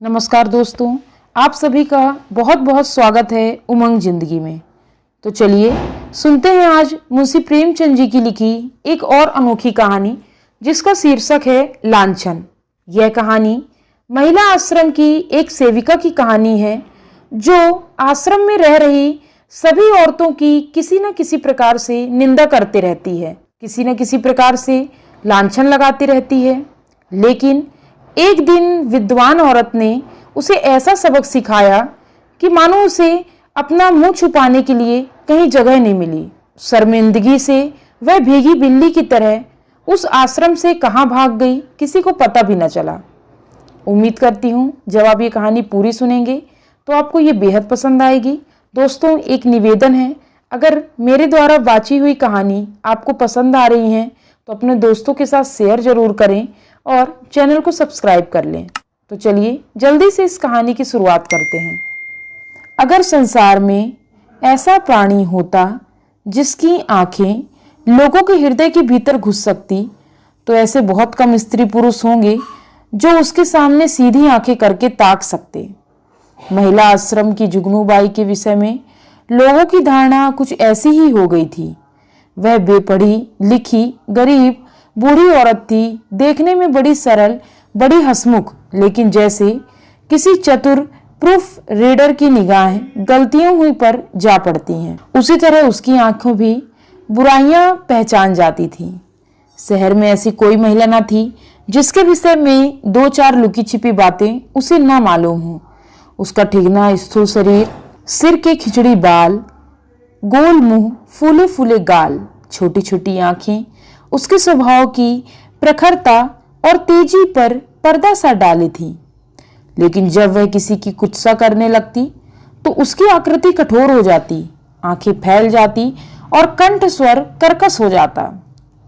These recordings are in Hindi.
नमस्कार दोस्तों, आप सभी का बहुत बहुत स्वागत है उमंग जिंदगी में। तो चलिए सुनते हैं आज मुंशी प्रेमचंद जी की लिखी एक और अनोखी कहानी जिसका शीर्षक है लांछन। यह कहानी महिला आश्रम की एक सेविका की कहानी है जो आश्रम में रह रही सभी औरतों की किसी न किसी प्रकार से निंदा करती रहती है, किसी न किसी प्रकार से लांछन लगाती रहती है। लेकिन एक दिन विद्वान औरत ने उसे ऐसा सबक सिखाया कि मानो उसे अपना मुंह छुपाने के लिए कहीं जगह नहीं मिली। शर्मिंदगी से वह भीगी बिल्ली की तरह उस आश्रम से कहाँ भाग गई, किसी को पता भी न चला। उम्मीद करती हूँ जब आप ये कहानी पूरी सुनेंगे तो आपको ये बेहद पसंद आएगी। दोस्तों, एक निवेदन है, अगर मेरे द्वारा वाची हुई कहानी आपको पसंद आ रही है तो अपने दोस्तों के साथ शेयर जरूर करें और चैनल को सब्सक्राइब कर लें। तो चलिए जल्दी से इस कहानी की शुरुआत करते हैं। अगर संसार में ऐसा प्राणी होता जिसकी आंखें लोगों के हृदय के भीतर घुस सकती तो ऐसे बहुत कम स्त्री पुरुष होंगे जो उसके सामने सीधी आंखें करके ताक सकते। महिला आश्रम की जुगनूबाई के विषय में लोगों की धारणा कुछ ऐसी ही हो गई थी। वह बेपढ़ी लिखी गरीब बूढ़ी औरत थी, देखने में बड़ी सरल, बड़ी हंसमुख, लेकिन जैसे किसी चतुर प्रूफ रीडर की निगाहें गलतियों हुई पर जा पड़ती हैं, उसी तरह उसकी आंखों भी बुराइयां पहचान जाती थीं। शहर में ऐसी कोई महिला न थी जिसके विषय में दो चार लुकी छिपी बातें उसे न मालूम हो। उसका ठिगना स्थूल शरीर, सिर के खिचड़ी बाल, गोल मुंह, फूले फूले गाल, छोटी छोटी आंखें उसके स्वभाव की प्रखरता और तेजी पर पर्दा सा डाली थी। लेकिन जब वह किसी की कुत्सा करने लगती तो उसकी आकृति कठोर हो जाती, आंखें फैल जाती और कंठ स्वर कर्कश हो जाता।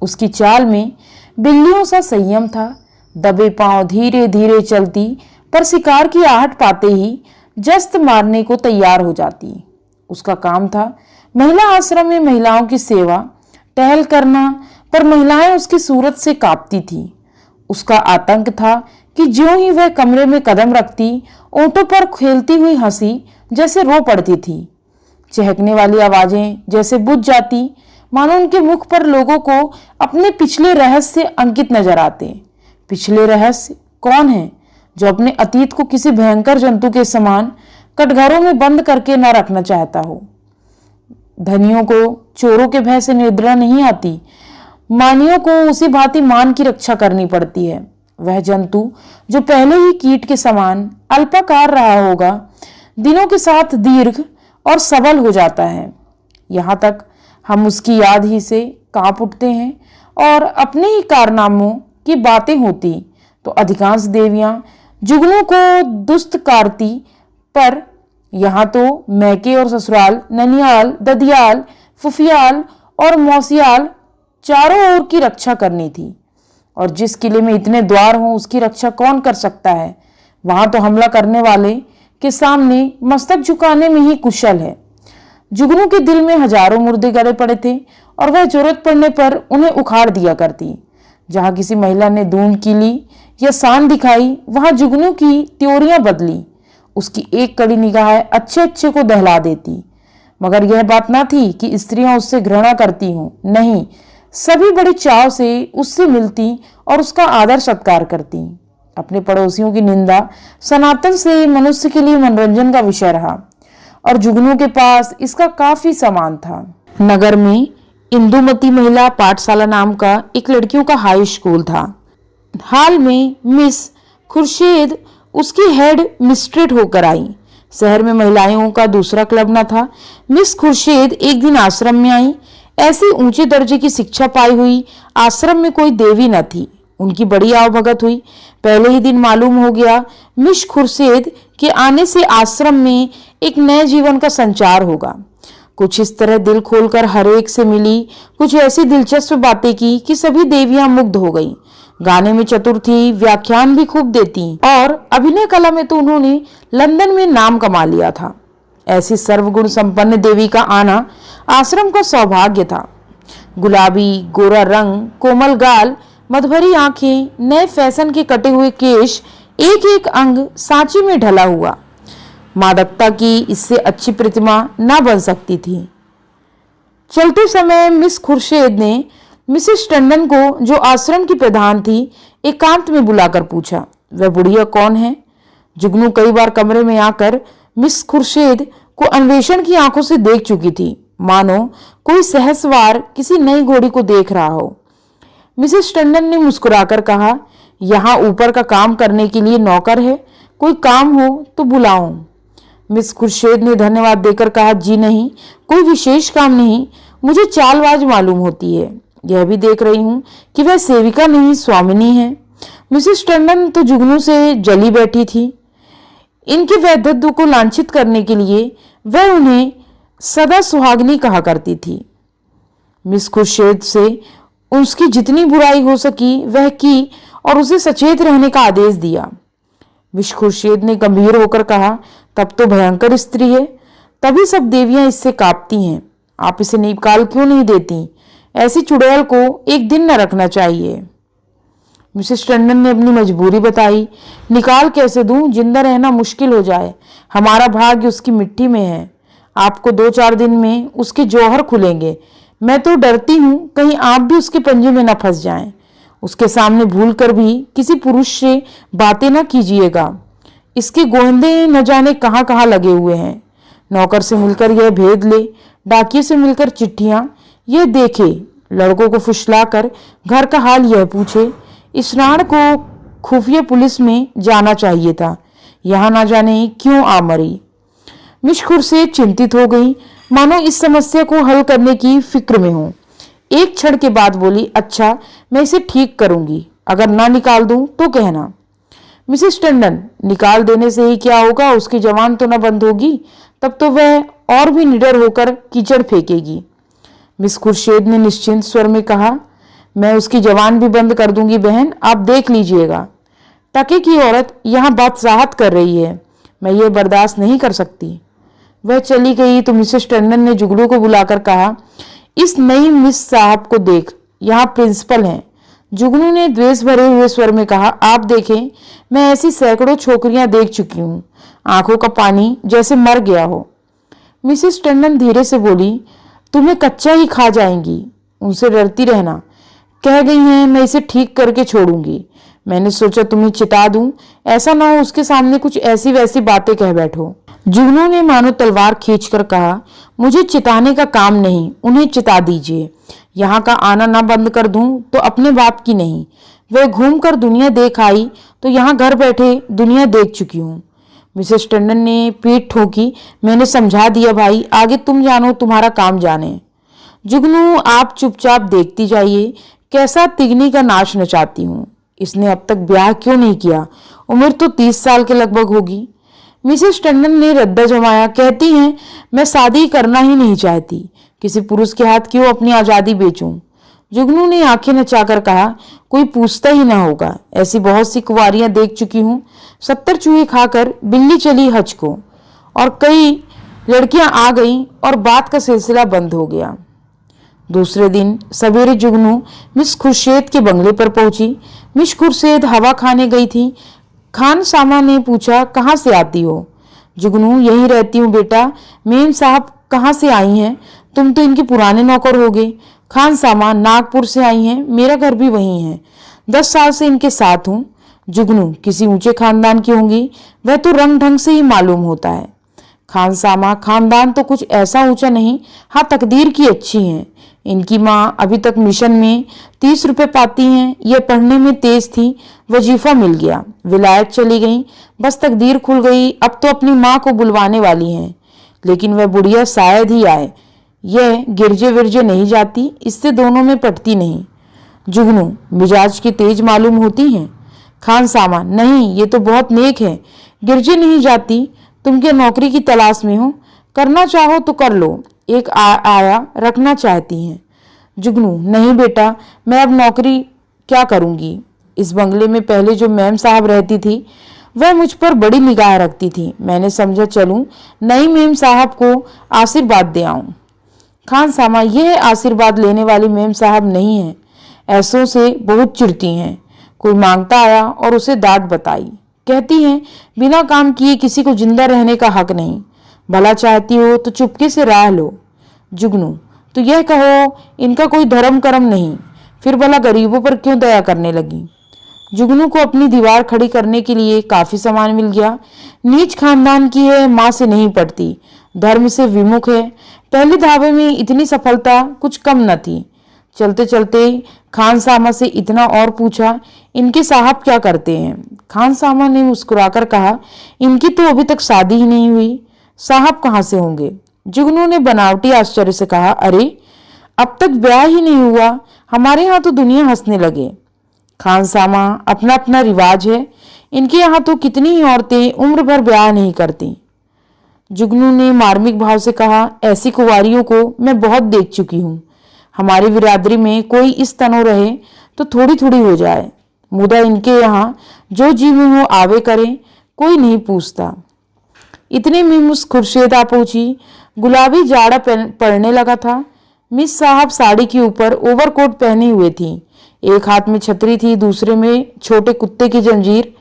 उसकी चाल में बिल्लियों सा संयम था, दबे पांव धीरे धीरे चलती पर शिकार की आहट पाते ही जस्त मारने को तैयार हो जाती। उसका काम था महिला आश्रम में महिलाओं की सेवा, टहल करना, पर महिलाएं उसकी सूरत से कांपती थीं। उसका आतंक था कि ज्यों ही वह कमरे में कदम रखती, ओंठों पर खेलती हुई हंसी जैसे रो पड़ती थी। चहकने वाली आवाजें जैसे बुझ जाती, मानो उनके मुख पर लोगों को अपने पिछले रहस्य अंकित नजर आते। पिछले रहस्य कौन है जो अपने अतीत को किसी भयंकर जंतु के समान कटघरों में बंद करके न रखना चाहता हो। धनियों को चोरों के भय से निद्रा नहीं आती, मानियों को उसी भांति मान की रक्षा करनी पड़ती है। वह जंतु जो पहले ही कीट के समान अल्पाकार रहा होगा, दिनों के साथ दीर्घ और सबल हो जाता है। यहाँ तक हम उसकी याद ही से कांप उठते हैं और अपने ही कारनामों की बातें होती तो अधिकांश देवियां जुगनू को दुष्ट कारती, पर यहाँ तो मैके और ससुराल, ननियाल, ददियाल, फुफियाल और मौसियाल चारों ओर की रक्षा करनी थी। और जिस किले में इतने द्वार हों उसकी रक्षा कौन कर सकता है। वहां तो हमला करने वाले के सामने मस्तक झुकाने में ही कुशल है। जुगनू के दिल में हजारों मुर्दे गड़े पड़े थे और वह जरूरत पड़ने पर उन्हें उखाड़ दिया करती। जहां किसी महिला ने दून की ली या शान दिखाई, वहां जुगनू की त्योरियां बदली। उसकी एक कड़ी निगाह अच्छे अच्छे को दहला देती। मगर यह बात ना थी कि स्त्रियां उससे घृणा करती हों, नहीं, सभी बड़े चाव से उससे मिलती और उसका आदर सत्कार करती। अपने पड़ोसियों की निंदा सनातन से मनुष्य के लिए मनोरंजन का विषय रहा और जुगनू के पास इसका काफी सामान था। नगर में इंदुमती महिला पाठशाला नाम का एक लड़कियों का हाई स्कूल था। हाल में मिस खुर्शीद उसकी हेड मिस्ट्रेट होकर आई। शहर में महिलाओं का दूसरा क्लब न था। मिस खुर्शीद एक दिन आश्रम में आई। ऐसी ऊंचे दर्जे की शिक्षा पाई हुई आश्रम में कोई देवी न थी। उनकी बड़ी आवभगत हुई। पहले ही दिन मालूम हो गया मिस खुर्शीद के आने से आश्रम में एक नए जीवन का संचार होगा। कुछ इस तरह दिल खोलकर हर एक से मिली, कुछ ऐसी दिलचस्प बातें की कि सभी देवियां मुग्ध हो गईं। गाने में चतुर थी, व्याख्यान भी खूब देती और अभिनय कला में तो उन्होंने लंदन में नाम कमा लिया था। ऐसी सर्वगुण संपन्न देवी का आना आश्रम का सौभाग्य था। गुलाबी गोरा रंग, कोमल गाल, मधुभरी आंखें, नए फैशन के कटे हुए केश, एक एक अंग सांचे में ढला हुआ। मादकता की इससे अच्छी प्रतिमा न बन सकती थी। चलते समय मिस खुर्शीद ने मिसेस टंडन को, जो आश्रम की प्रधान थी, एकांत में बुलाकर पूछा, वह बुढ़िया कौन है? जुगनू कई बार कमरे में आकर मिस खुर्शीद को अन्वेषण की आंखों से देख चुकी थी, मानो कोई सहसवार किसी नई घोड़ी को देख रहा हो। मिसेस टंडन ने मुस्कुराकर कहा, यहाँ ऊपर का काम करने के लिए नौकर है, कोई काम हो तो बुलाऊं। मिस खुर्शीद ने धन्यवाद देकर कहा, जी नहीं, कोई विशेष काम नहीं, मुझे चालबाज मालूम होती है। यह भी देख रही हूं कि वह सेविका नहीं स्वामिनी है। मिसेस टंडन तो जुगनू से जली बैठी थी। इनके वैधत्व को लांछित करने के लिए वह उन्हें सदा सुहागनी कहा करती थी। मिस खुर्शीद से उसकी जितनी बुराई हो सकी वह की और उसे सचेत रहने का आदेश दिया। मिस खुर्शीद ने गंभीर होकर कहा, तब तो भयंकर स्त्री है, तभी सब देवियां इससे कांपती हैं। आप इसे निकाल क्यों नहीं देती? ऐसी चुड़ैल को एक दिन न रखना चाहिए। मिसेस टंडन ने अपनी मजबूरी बताई। निकाल कैसे दूं? जिंदा रहना मुश्किल हो जाए। हमारा भाग्य उसकी मिट्टी में है। आपको 2-4 दिन में उसके जौहर खुलेंगे। मैं तो डरती हूं कहीं आप भी उसके पंजे में न फंस जाएं। उसके सामने भूल कर भी किसी पुरुष से बातें न कीजिएगा। इसके गोंदे न जाने कहाँ कहाँ लगे हुए हैं। नौकर से मिलकर यह भेद ले, डाकिये से मिलकर चिट्ठियां यह देखे, लड़कों को फुसलाकर घर का हाल यह पूछे। स्नान को खुफिया पुलिस में जाना चाहिए था, यहाँ ना जाने क्यों आ मरी। मिस खुर्शीद चिंतित हो गई, मानो इस समस्या को हल करने की फिक्र में हो। एक क्षण के बाद बोली, अच्छा, मैं इसे ठीक करूंगी, अगर ना निकाल दूं तो कहना। मिसेस टंडन, निकाल देने से ही क्या होगा? उसकी जवान तो न बंद होगी, तब तो वह और भी निडर होकर कीचड़ फेंकेगी। मिस खुर्शीद ने निश्चिंत स्वर में कहा, मैं उसकी जवान भी बंद कर दूंगी बहन, आप देख लीजिएगा। टके की औरत यहाँ बादशाहत कर रही है, मैं ये बर्दाश्त नहीं कर सकती। वह चली गई तो मिसेस टंडन ने जुगनू को बुलाकर कहा, इस नई मिस साहब को देख, यहाँ प्रिंसिपल हैं। जुगनू ने द्वेष भरे हुए स्वर में कहा, आप देखें, मैं ऐसी सैकड़ों छोकरियां देख चुकी हूँ, आंखों का पानी जैसे मर गया हो। मिसेस टंडन धीरे से बोली, तुम्हें कच्चा ही खा जाएंगी, उनसे डरती रहना। कह गई हैं मैं इसे ठीक करके छोड़ूंगी। मैंने सोचा तुम्हें चिता दूं, ऐसा ना हो उसके सामने कुछ ऐसी वैसी बातें कह बैठो। जुगनू ने मानो तलवार खींचकर कहा, मुझे चिताने का काम नहीं, उन्हें चिता दीजिए। यहाँ का आना ना बंद कर दूं तो अपने बाप की नहीं। वह घूम कर दुनिया देख आई तो यहाँ घर बैठे दुनिया देख चुकी हूँ। मिसेस टंडन ने पीठ ठोकी, मैंने समझा दिया भाई, आगे तुम जानो, तुम्हारा काम जाने। जुगनू, आप चुपचाप देखती जाइए, कैसा तिगनी का नाच नचाती हूँ। इसने अब तक ब्याह क्यों नहीं किया? उम्र तो 30 साल के लगभग होगी। मिसेस टंडन ने रद्दा जमाया, कहती हैं मैं शादी करना ही नहीं चाहती, किसी पुरुष के हाथ क्यों अपनी आजादी बेचूं। जुगनू ने आंखें नचाकर कहा, कोई पूछता ही ना होगा, ऐसी बहुत सी कुंवारियां देख चुकी हूं। 70 चूहे खाकर बिल्ली चली हज को, और कई लड़कियां आ गईं और बात का सिलसिला बंद हो गया। दूसरे दिन सवेरे जुगनू मिस खुर्शीद के बंगले पर पहुंची। मिस खुर्शीद हवा खाने गई थी। खान सामा ने पूछा, कहाँ से आती हो? जुगनू, यहीं रहती हूँ बेटा। मेम साहब कहाँ से आई हैं? तुम तो इनके पुराने नौकर होगे। खान सामा, नागपुर से आई हैं, मेरा घर भी वहीं है, 10 साल से इनके साथ हूँ। जुगनू, किसी ऊंचे खानदान की होंगी, वह तो रंग ढंग से ही मालूम होता है। खान सामा, खानदान तो कुछ ऐसा ऊंचा नहीं, हाँ तकदीर की अच्छी है। इनकी माँ अभी तक मिशन में 30 रुपए पाती हैं, ये पढ़ने में तेज थी, वजीफा मिल गया, विलायत चली गई, बस तकदीर खुल गई, अब तो अपनी माँ को बुलवाने वाली हैं। लेकिन वह बुढ़िया शायद ही आए, यह गिरजे विरजे नहीं जाती, इससे दोनों में पटती नहीं। जुगनू, मिजाज की तेज मालूम होती हैं। खान सामा, नहीं, ये तो बहुत नेक है, गिरजे नहीं जाती। तुम क्या नौकरी की तलाश में हो? करना चाहो तो कर लो, एक आया रखना चाहती हैं। जुगनू, नहीं बेटा, मैं अब नौकरी क्या करूंगी। इस बंगले में पहले जो मैम साहब रहती थी वह मुझ पर बड़ी निगाह रखती थी। मैंने समझा चलूं नई मैम साहब को आशीर्वाद दे आऊं। खान सामा, यह आशीर्वाद लेने वाली मैम साहब नहीं है, ऐसों से बहुत चिढ़ती हैं। कोई मांगता आया और उसे दाद बताई। कहती हैं बिना काम किए किसी को जिंदा रहने का हक नहीं। भला चाहती हो तो चुपके से राह लो। जुगनू, तो यह कहो इनका कोई धर्म कर्म नहीं, फिर भला गरीबों पर क्यों दया करने लगी। जुगनू को अपनी दीवार खड़ी करने के लिए काफी सामान मिल गया। नीच खानदान की है, माँ से नहीं पड़ती, धर्म से विमुख है। पहले धावे में इतनी सफलता कुछ कम न थी। चलते चलते खान सामा से इतना और पूछा, इनके साहब क्या करते हैं। खान सामा ने मुस्कुराकर कहा, इनकी तो अभी तक शादी ही नहीं हुई, साहब कहाँ से होंगे। जुगनू ने बनावटी आश्चर्य से कहा, अरे अब तक ब्याह ही नहीं हुआ, हमारे यहाँ तो दुनिया हंसने लगे। खान सामा, अपना अपना रिवाज है, इनके यहाँ तो कितनी ही औरतें उम्र भर ब्याह नहीं करती। जुगनू ने मार्मिक भाव से कहा, ऐसी कुंवारियों को मैं बहुत देख चुकी हूँ। हमारी बिरादरी में कोई इस तनो रहे तो थोड़ी थोड़ी हो जाए, मुदा इनके यहाँ जो जी में हो आवे करे, कोई नहीं पूछता। इतने में मिस खुर्शीद आ पहुंची। गुलाबी जाड़ा पड़ने लगा था। मिस साहब साड़ी के ऊपर ओवरकोट पहनी हुए थी। एक हाथ में छतरी थी, दूसरे में छोटे कुत्ते की जंजीर।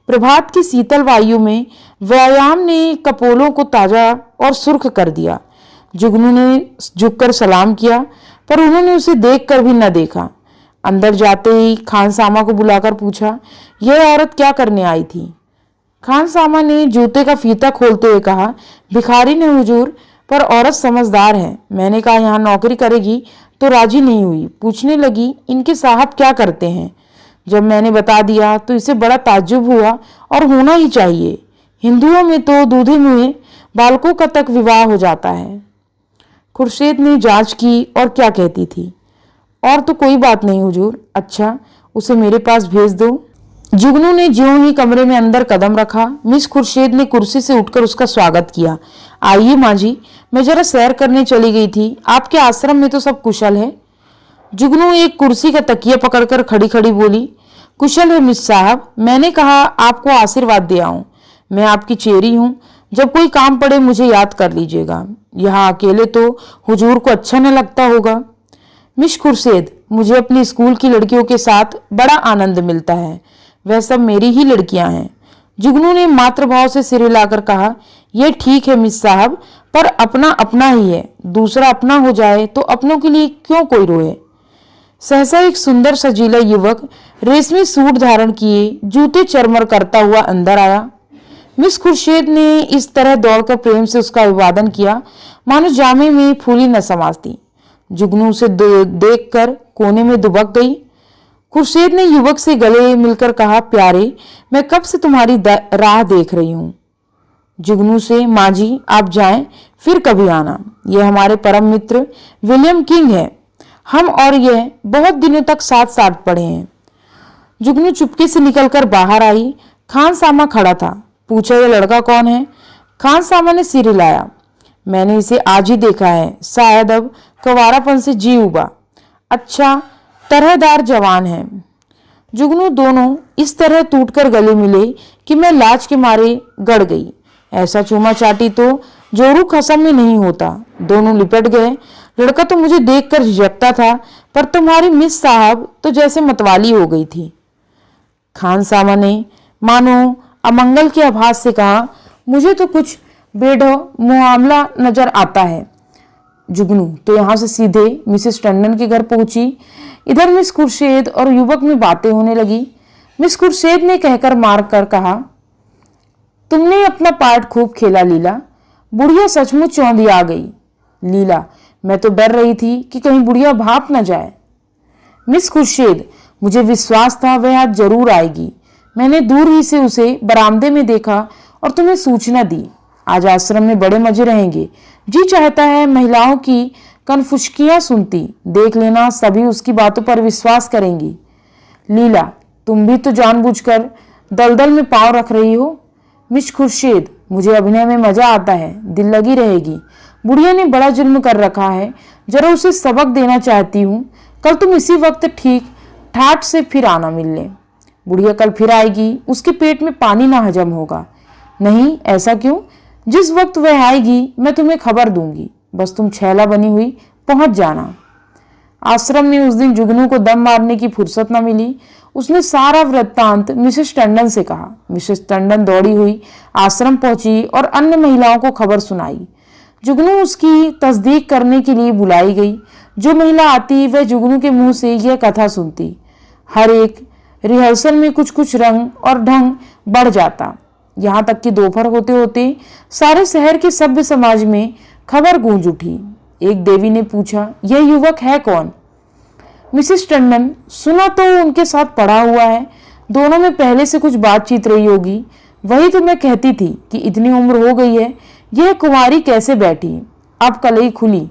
प्रभात की शीतल वायु में व्यायाम ने कपोलों को ताजा और सुर्ख कर दिया। जुगनू ने झुककर सलाम किया, पर उन्होंने उसे देखकर भी न देखा। अंदर जाते ही खान सामा को बुलाकर पूछा, यह औरत क्या करने आई थी। खान सामा ने जूते का फीता खोलते हुए कहा, भिखारी ने हुजूर, पर औरत समझदार है। मैंने कहा यहाँ नौकरी करेगी तो राजी नहीं हुई। पूछने लगी, इनके साहब क्या करते हैं। जब मैंने बता दिया तो इसे बड़ा ताज्जुब हुआ, और होना ही चाहिए। हिंदुओं में तो दूधे मुँहे बालकों का तक विवाह हो जाता है। खुर्शीद ने जांच की और क्या कहती थी, और तो कोई बात नहीं हुजूर। अच्छा, उसे मेरे पास भेज दो। जुगनू ने ज्यों ही कमरे में अंदर कदम रखा, मिस खुर्शीद ने कुर्सी से उठकर उसका स्वागत किया। आइए माँ जी, मैं जरा सैर करने चली गई थी। आपके आश्रम में तो सब कुशल है। जुगनू एक कुर्सी का तकिया पकड़कर खड़ी खड़ी बोली, कुशल है मिस साहब। मैंने कहा आपको आशीर्वाद दे आऊं। मैं आपकी चेरी हूं, जब कोई काम पड़े मुझे याद कर लीजिएगा। यहाँ अकेले तो हुजूर को अच्छा न लगता होगा। मिस खुर्शीद, मुझे अपनी स्कूल की लड़कियों के साथ बड़ा आनंद मिलता है, वह सब मेरी ही लड़कियां हैं। जुगनू ने मातृभाव से सिर हिलाकर कहा, यह ठीक है मिस साहब, पर अपना अपना ही है, दूसरा अपना हो जाए तो अपनों के लिए क्यों कोई रोए। सहसा एक सुंदर सजीला युवक रेशमी सूट धारण किए, जूते चरमर करता हुआ अंदर आया। मिस खुर्शीद ने इस तरह दौड़कर प्रेम से उसका अभिवादन किया मानो जामे में फूली न समाती। जुगनू उसे देखकर कोने में दुबक गई। खुर्शीद ने युवक से गले मिलकर कहा, प्यारे, मैं कब से तुम्हारी राह देख रही हूं। जुगनू से, माँ जी आप जाएं, फिर कभी आना। यह हमारे परम मित्र विलियम किंग है। हम और यह बहुत दिनों तक साथ साथ पढ़े हैं। जुगनू चुपके से निकलकर बाहर आई। खान सामा खड़ा था। पूछा, यह लड़का कौन है। खान सामा ने सिर हिलाया। मैंने इसे आज ही देखा है, शायद अब कवारापन से जी उबा। अच्छा, तरहदार जवान है। जुगनू दोनों इस तरह टूटकर गले मिले कि मैं लाज के मारे गड़ गई। ऐसा चूमा चाटी तो जोरू खसम में नहीं होता। दोनों लिपट गए। लड़का तो मुझे देखकर झिझकता था, पर तुम्हारी मिस साहब तो जैसे मतवाली हो गई थी। खान सामा ने मानो अमंगल के आभास से कहा, मुझे तो कुछ बेढो मुआमला नजर आता है। जुगनू तो यहाँ से सीधे मिसेस टंडन के घर पहुंची। इधर मिस खुर्शीद और युवक में बातें होने लगी। मिस खुर्शीद ने कहकर मार कर कहा, तुमने अपना पार्ट खूब खेला लीला। बुढ़िया सचमुच चौंधी आ गई। लीला, मैं तो डर रही थी कि कहीं बुढ़िया भाप न जाए। मिस खुर्शीद, मुझे विश्वास था वह आज जरूर आएगी। मैंने दूर ही से उसे बरामदे में देखा और तुम्हें सूचना दी। आज आश्रम में बड़े मजे रहेंगे। जी चाहता है महिलाओं की कनफुशकियां सुनती। देख लेना, सभी उसकी बातों पर विश्वास करेंगी। लीला, तुम भी तो जानबूझकर दलदल में पांव रख रही हो। मिस खुर्शीद, मुझे अभिनय में मजा आता है, दिल लगी रहेगी। बुढ़िया ने बड़ा जुल्म कर रखा है, जरा उसे सबक देना चाहती हूँ। कल तुम इसी वक्त ठीक ठाठ से फिर आना मिलने। बुढ़िया कल फिर आएगी, उसके पेट में पानी ना हजम होगा। नहीं, ऐसा क्यों? जिस वक्त वह आएगी मैं तुम्हें खबर दूंगी। बस तुम छैला बनी हुई पहुंच जाना। आश्रम में उस दिन जुगनू को दम मारने की फुर्सत न मिली। उसने सारा वृत्तांत मिसेस टंडन से कहा। मिसेस टंडन दौड़ी हुई आश्रम पहुंची और अन्य महिलाओं को खबर सुनाई। जुगनू उसकी तस्दीक करने के लिए बुलाई गई। जो महिला आती वह जुगनू के मुंह से यह कथा सुनती। हर एक रिहर्सल में कुछ कुछ रंग और ढंग बढ़ जाता, यहाँ तक कि दोपहर होते होते सारे शहर के सभ्य समाज में खबर गूंज उठी। एक देवी ने पूछा, यह युवक है कौन? मिसेस टंडन, सुना तो उनके साथ पढ़ा हुआ है, दोनों में पहले से कुछ बातचीत रही होगी। वही तो मैं कहती थी कि इतनी उम्र हो गई है, यह कुंवारी कैसे बैठी? अब कलई खुली।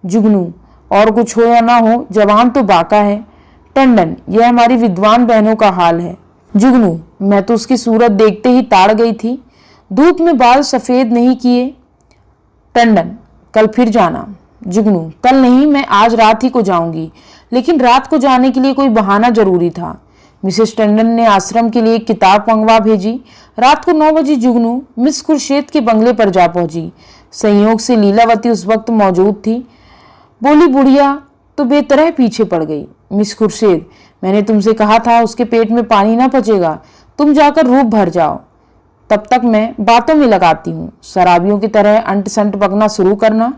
जुगनू, और कुछ हो या ना हो, जवान तो बाका है। टंडन, यह हमारी विद्वान बहनों का हाल है। जुगनू, मैं तो उसकी सूरत देखते ही ताड़ गई थी, धूप में बाल सफेद नहीं किए। टंडन, कल फिर जाना। जुगनू, कल नहीं, मैं आज रात ही को जाऊंगी, लेकिन रात को जाने के लिए कोई बहाना जरूरी था। मिसेस टंडन ने आश्रम के लिए एक किताब मंगवा भेजी। रात को 9 बजे जुगनू मिस खुर्शीद के बंगले पर जा पहुंची। संयोग से लीलावती उस वक्त मौजूद थी। बोली, बुढ़िया तो बेतरह पीछे पड़ गई। मिस खुर्शीद, मैंने तुमसे कहा था उसके पेट में पानी ना पचेगा, तुम जाकर रूप भर जाओ, तब तक मैं बातों में लगाती हूँ। शराबियों की तरह अंट संट बकना शुरू करना,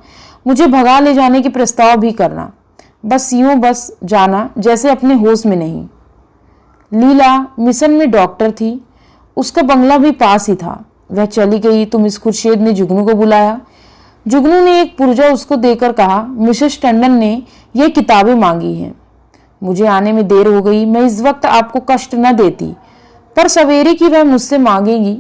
मुझे भगा ले जाने के प्रस्ताव भी करना, बस यूं बस जाना जैसे अपने होश में नहीं। लीला मिशन में डॉक्टर थी, उसका बंगला भी पास ही था। वह चली गई तो मिस खुर्शीद ने जुगनू को बुलाया। जुगनू ने एक पुर्जा उसको देकर कहा, मिसेस टंडन ने यह किताबें मांगी हैं। मुझे आने में देर हो गई, मैं इस वक्त आपको कष्ट न देती, पर सवेरे की वह मुझसे मांगेगी।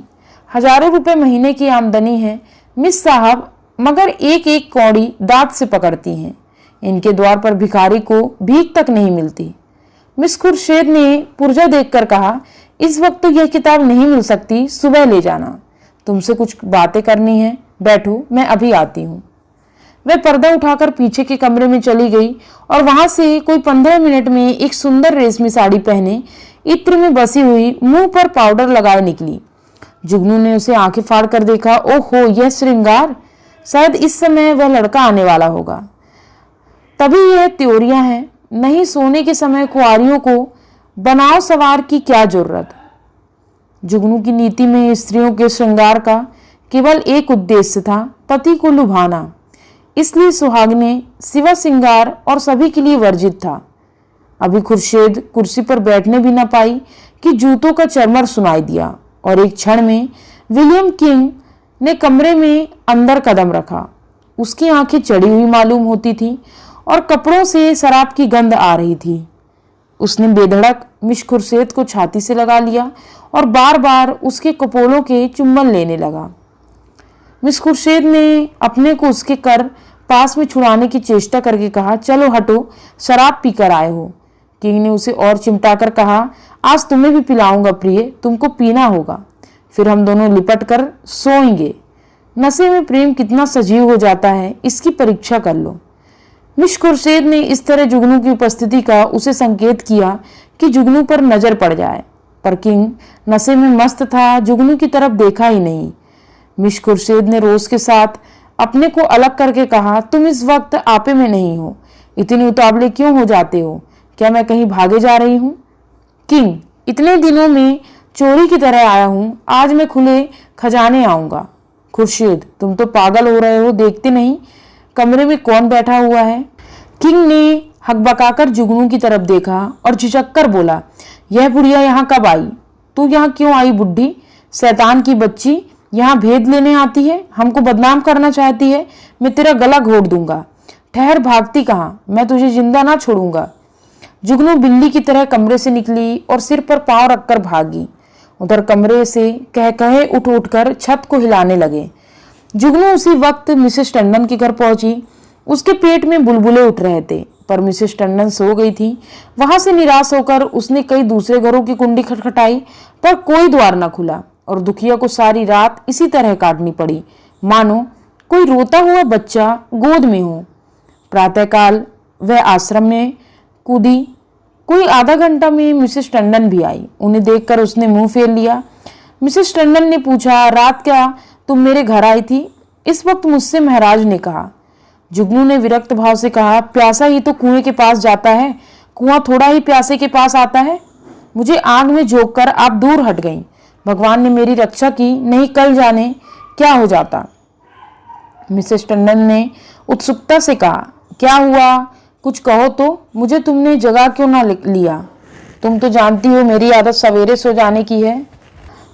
हजारों रुपए महीने की आमदनी है मिस साहब, मगर एक एक कौड़ी दांत से पकड़ती हैं। इनके द्वार पर भिखारी को भीख तक नहीं मिलती। मिस खुर्शीद ने पुर्जा देखकर कहा, इस वक्त तो यह किताब नहीं मिल सकती, सुबह ले जाना, तुमसे कुछ बातें करनी है, बैठो, मैं अभी आती हूँ। वह पर्दा उठाकर पीछे के कमरे में चली गई और वहां से कोई 15 मिनट में एक सुंदर रेशमी साड़ी पहने, इत्र में बसी हुई, मुंह पर पाउडर लगाए निकली। जुगनू ने उसे आंखें फाड़ कर देखा। ओहो, यह श्रृंगार! शायद इस समय वह लड़का आने वाला होगा, तभी यह त्योरियां हैं। नहीं, सोने के समय कुंवारियों को बनाव सवार की क्या जरूरत। जुगनू की नीति में स्त्रियों के श्रृंगार का केवल एक उद्देश्य था, पति को लुभाना। इसलिए सुहागने सिवा सिंगार और सभी के लिए वर्जित था। अभी खुर्शीद कुर्सी पर बैठने भी न पाई कि जूतों का चरमर सुनाई दिया और एक क्षण में विलियम किंग ने कमरे में अंदर कदम रखा। उसकी आंखें चढ़ी हुई मालूम होती थी और कपड़ों से शराब की गंध आ रही थी। उसने बेधड़क मिस खुर्शीद को छाती से लगा लिया और बार बार उसके कपोलों के चुम्बन लेने लगा। मिस खुर्शीद ने अपने को उसके कर पास में छुड़ाने की चेष्टा करके कहा, चलो हटो, शराब पीकर आए हो। किंग ने उसे और चिमटाकर कहा, आज तुम्हें भी पिलाऊंगा प्रिय, तुमको पीना होगा, फिर हम दोनों लिपट कर सोएंगे। नशे में प्रेम कितना सजीव हो जाता है, इसकी परीक्षा कर लो। मिस खुर्शीद ने इस तरह जुगनू की उपस्थिति का उसे संकेत किया कि जुगनू पर नजर पड़ जाए, पर किंग नशे में मस्त था, जुगनू की तरफ देखा ही नहीं। मिस खुर्शीद ने रोज के साथ अपने को अलग करके कहा, तुम इस वक्त आपे में नहीं हो, इतनी उतावले क्यों हो जाते हो? क्या मैं कहीं भागे जा रही हूँ? किंग, इतने दिनों में चोरी की तरह आया हूँ, आज मैं खुले खजाने आऊंगा। खुर्शीद, तुम तो पागल हो रहे हो, देखते नहीं कमरे में कौन बैठा हुआ है? किंग ने हकबकाकर जुगनू की तरफ देखा और झिझक कर बोला, यह बुढ़िया यहाँ कब आई? तू यहाँ क्यों आई बुढ़ी? शैतान की बच्ची, यहाँ भेद लेने आती है, हमको बदनाम करना चाहती है, मैं तेरा गला घोट दूंगा। ठहर, भागती कहाँ? मैं तुझे जिंदा ना छोड़ूंगा। जुगनू बिल्ली की तरह कमरे से निकली और सिर पर पांव रखकर भागी। उधर कमरे से कह कहे उठ उठकर छत को हिलाने लगे। जुगनू उसी वक्त मिसेस टंडन के घर पहुंची। उसके पेट में बुलबुले उठ रहे थे, पर मिसेस टंडन सो गई थी। वहां से निराश होकर उसने कई दूसरे घरों की कुंडी खटखटाई, पर कोई द्वार न खुला और दुखिया को सारी रात इसी तरह काटनी पड़ी, मानो कोई रोता हुआ बच्चा गोद में हो। प्रातःकाल वह आश्रम में कूदी। कोई आधा घंटा में मिसेस टंडन भी आई। उन्हें देखकर उसने मुंह फेर लिया। मिसेस टंडन ने पूछा, रात क्या तुम मेरे घर आई थी? इस वक्त मुझसे महाराज ने कहा। जुगनू ने विरक्त भाव से कहा, प्यासा ही तो कुएं के पास जाता है, कुआं थोड़ा ही प्यासे के पास आता है। मुझे आग में झोंक कर आप दूर हट गईं। भगवान ने मेरी रक्षा की, नहीं कल जाने क्या हो जाता। मिसेस टंडन ने उत्सुकता से कहा, क्या हुआ, कुछ कहो तो। मुझे तुमने जगह क्यों ना लिया? तुम तो जानती हो मेरी आदत सवेरे सो जाने की है।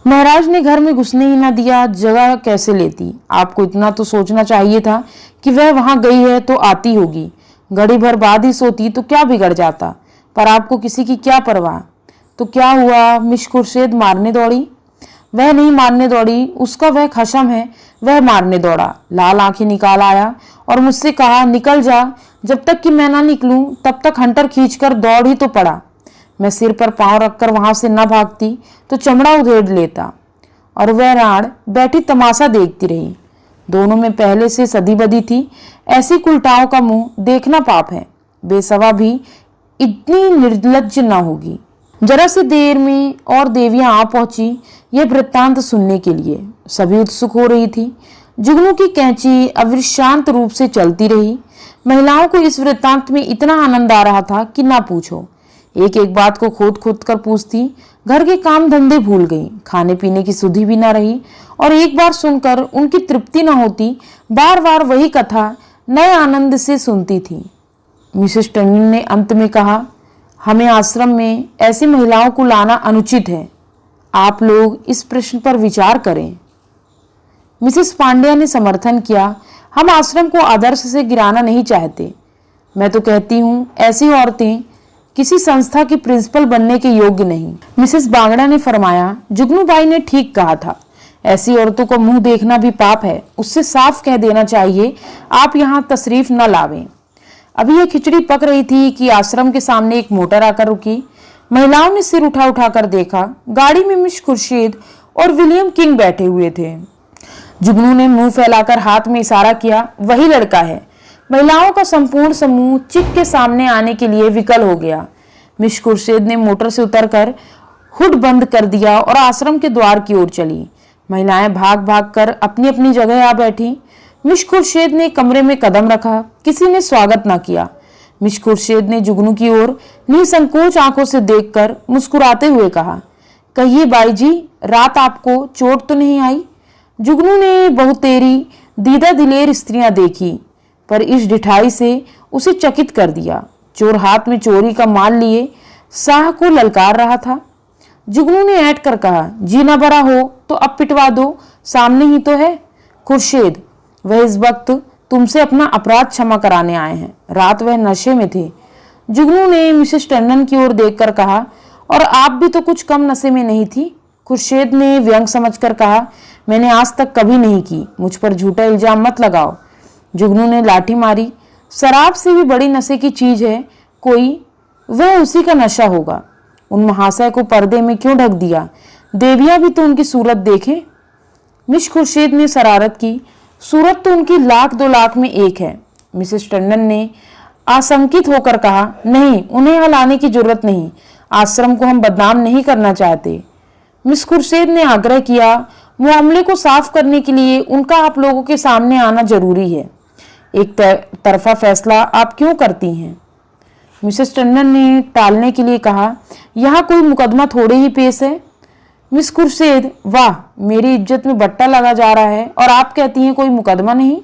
महाराज ने घर में घुसने ही ना दिया, जगह कैसे लेती? आपको इतना तो सोचना चाहिए था कि वह वहां गई है तो आती होगी। घड़ी भर बाद ही सोती तो क्या बिगड़ जाता, पर आपको किसी की क्या परवाह। तो क्या हुआ? मिस खुर्शीद मारने दौड़ी? वह नहीं मारने दौड़ी, उसका वह खशम है, वह मारने दौड़ा। लाल आंखें निकाल आया और मुझसे कहा, निकल जा। जब तक कि मैं ना निकलूं तब तक हंटर खींचकर दौड़ ही तो पड़ा। मैं सिर पर पांव रखकर वहां से न भागती तो चमड़ा उधेड़ लेता। और वह राण बैठी तमाशा देखती रही। दोनों में पहले से सदी बदी थी। ऐसी कुलटाओं का मुंह देखना पाप है। बेसवा भी इतनी निर्लज्ज न होगी। जरा सी देर में और देवियां आ पहुंची यह वृत्तांत सुनने के लिए। सभी उत्सुक हो रही थी। जुगनू की कैंची अविश्रांत रूप से चलती रही। महिलाओं को इस वृत्तांत में इतना आनंद आ रहा था कि ना पूछो। एक एक बात को खोद खोद कर पूछती। घर के काम धंधे भूल गई, खाने पीने की सुधि भी ना रही। और एक बार सुनकर उनकी तृप्ति न होती, बार बार वही कथा नए आनंद से सुनती थी। मिसेस टंडन ने अंत में कहा, हमें आश्रम में ऐसी महिलाओं को लाना अनुचित है। आप लोग इस प्रश्न पर विचार करें। मिसेस पांड्या ने समर्थन किया, हम आश्रम को आदर्श से गिराना नहीं चाहते। मैं तो कहती हूँ ऐसी औरतें किसी संस्था की प्रिंसिपल बनने के योग्य नहीं। मिसेस बांगड़ा ने फरमाया, जुगनूबाई ने ठीक कहा था, ऐसी औरतों को मुंह देखना भी पाप है। उससे साफ कह देना चाहिए आप यहाँ तशरीफ न लावें। अभी यह खिचड़ी पक रही थी कि आश्रम के सामने एक मोटर आकर रुकी। महिलाओं ने सिर उठा उठा कर देखा। गाड़ी में मिस खुर्शीद और विलियम किंग बैठे हुए थे। जुगनू ने मुंह फैलाकर हाथ में इशारा किया, वही लड़का है। महिलाओं का संपूर्ण समूह चिक के सामने आने के लिए विकल हो गया। मिस खुर्शीद ने मोटर से उतरकर हुड बंद कर दिया और आश्रम के द्वार की ओर चली। महिलाएं भाग भाग कर अपनी अपनी जगह आ बैठी। मिस खुर्शीद ने कमरे में कदम रखा। किसी ने स्वागत न किया। मिस खुर्शीद ने जुगनू की ओर निसंकोच आंखों से देखकर मुस्कुराते हुए कहा, कहिए बाई जी, रात आपको चोट तो नहीं आई? जुगनू ने बहुतेरी दीदा दिलेर स्त्रियां देखी, पर इस ढिठाई से उसे चकित कर दिया। चोर हाथ में चोरी का माल लिए शाह को ललकार रहा था। जुगनू ने ऐंठ कर कहा, जी ना बरा हो तो अब पिटवा दो, सामने ही तो है। खुर्शीद, वह इस वक्त तुमसे अपना अपराध क्षमा कराने आए हैं। रात वह नशे में थे। जुगनू ने मिसेस टंडन की ओर देखकर कहा, और आप भी तो कुछ कम नशे में नहीं थी। खुर्शीद ने व्यंग समझकर कहा, मैंने आज तक कभी नहीं की, मुझ पर झूठा इल्जाम मत लगाओ। जुगनू ने लाठी मारी। शराब से भी बड़ी नशे की चीज है कोई, वह उसी का नशा होगा। उन महाशय को पर्दे में क्यों ढक दिया? देवियां भी तो उनकी सूरत देखें। मिस खुर्शीद ने शरारत की, सूरत तो उनकी 1,00,000-2,00,000 में एक है। मिसेस टंडन ने आशंकित होकर कहा, नहीं, उन्हें यहाँ लाने की जरूरत नहीं। आश्रम को हम बदनाम नहीं करना चाहते। मिस खुर्शीद ने आग्रह किया, मामले को साफ करने के लिए उनका आप लोगों के सामने आना जरूरी है। एक तरफा फैसला आप क्यों करती हैं? मिसेस टंडन ने टालने के लिए कहा, यहाँ कोई मुकदमा थोड़े ही पेश है। मिस खुर्शीद, वाह, मेरी इज्जत में बट्टा लगा जा रहा है और आप कहती हैं कोई मुकदमा नहीं।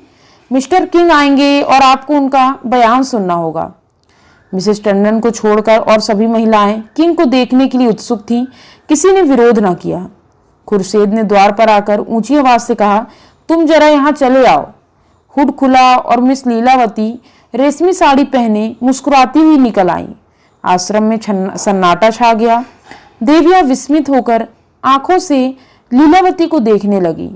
मिस्टर किंग आएंगे और आपको उनका बयान सुनना होगा। मिसेस टंडन को छोड़कर और सभी महिलाएं किंग को देखने के लिए उत्सुक थीं। किसी ने विरोध न किया। खुर्शीद ने द्वार पर आकर ऊंची आवाज से कहा, तुम जरा यहाँ चले आओ। हुड खुला और मिस लीलावती रेशमी साड़ी पहने मुस्कुराती हुई निकल आई। आश्रम में सन्नाटा छा गया। देवियां विस्मित होकर आंखों से लीलावती को देखने लगी।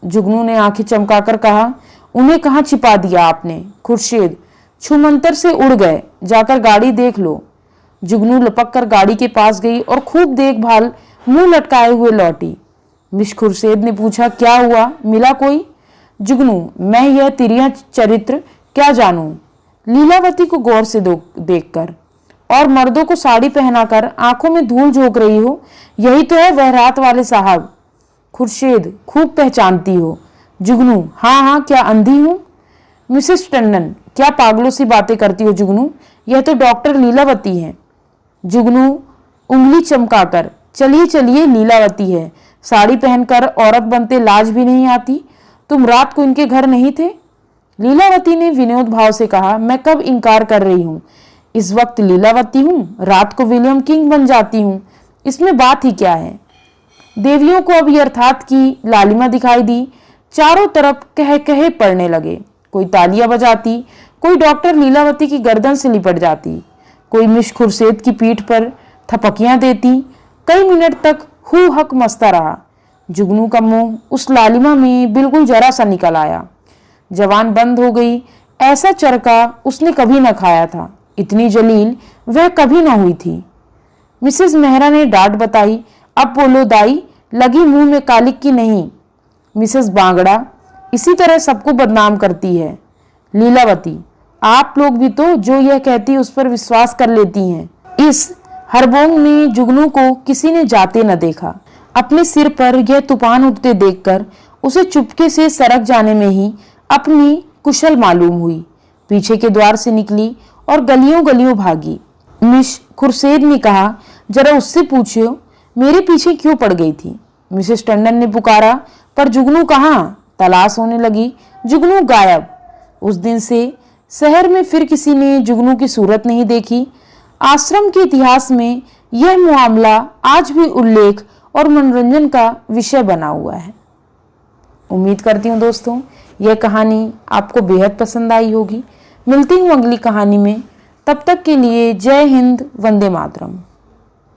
जुगनू ने आंखें चमकाकर कहा, उन्हें कहाँ छिपा दिया आपने? खुर्शीद, छुमंतर से उड़ गए, जाकर गाड़ी देख लो। जुगनू लपक कर गाड़ी के पास गई और खूब देखभाल मुंह लटकाए हुए लौटी। मिस खुर्शीद ने पूछा, क्या हुआ, मिला कोई? जुगनू, मैं यह तिरिया चरित्र क्या जानूं? लीलावती को गौर से देखकर, और मर्दों को साड़ी पहनाकर आंखों में धूल झोंक रही हो, यही तो है वह रात वाले साहब। खुर्शीद, खूब पहचानती हो। जुगनू, हाँ हाँ, क्या अंधी हूं? मिसेस टंडन, क्या पागलों सी बातें करती हो जुगनू, यह तो डॉक्टर लीलावती है। जुगनू उंगली चमकाकर, चलिए चलिए लीलावती है, साड़ी पहनकर औरत बनते लाज भी नहीं आती। तुम रात को इनके घर नहीं थे? लीलावती ने विनोद भाव से कहा, मैं कब इनकार कर रही हूँ, इस वक्त लीलावती हूँ, रात को विलियम किंग बन जाती हूँ, इसमें बात ही क्या है। देवियों को अब अर्थात की लालिमा दिखाई दी। चारों तरफ कह कहे पड़ने लगे। कोई तालियां बजाती, कोई डॉक्टर लीलावती की गर्दन से लिपट जाती, कोई मिस खुर्शीद की पीठ पर थपकियां देती। कई मिनट तक हु हक मस्ता रहा। जुगनू का मुंह उस लालिमा में बिल्कुल जरा सा निकल आया। जवान बंद हो गई। ऐसा चरका उसने कभी न खाया था, इतनी जलील वह कभी न हुई थी। मिसेस मेहरा ने डांट बताई, अब बोलो दाई, लगी मुंह में कालिक की नहीं। मिसेस बांगड़ा इसी तरह सबको बदनाम करती है। लीलावती, आप लोग भी तो जो यह कहती उस पर विश्वास कर लेती हैं। इस हरबोंग में जुगनू को किसी ने जाते न देखा। अपने सिर पर यह तूफान उठते देखकर उसे चुपके से सरक जाने में ही अपनी कुशल मालूम हुई। पीछे के द्वार से निकली और गलियों गलियों भागी। मिस खुर्शीद ने कहा, जरा उससे पूछो मेरे पीछे क्यों पड़ गई थी। मिसेस टंडन ने पुकारा, पर जुगनू कहाँ? तलाश होने लगी, जुगनू गायब। उस दिन से शहर में फिर किसी ने जुगनू की सूरत नहीं देखी। आश्रम के इतिहास में यह मामला आज भी उल्लेख और मनोरंजन का विषय बना हुआ है। उम्मीद करती हूँ दोस्तों यह कहानी आपको बेहद पसंद आई होगी। मिलती हूँ अगली कहानी में, तब तक के लिए जय हिंद, वंदे मातरम।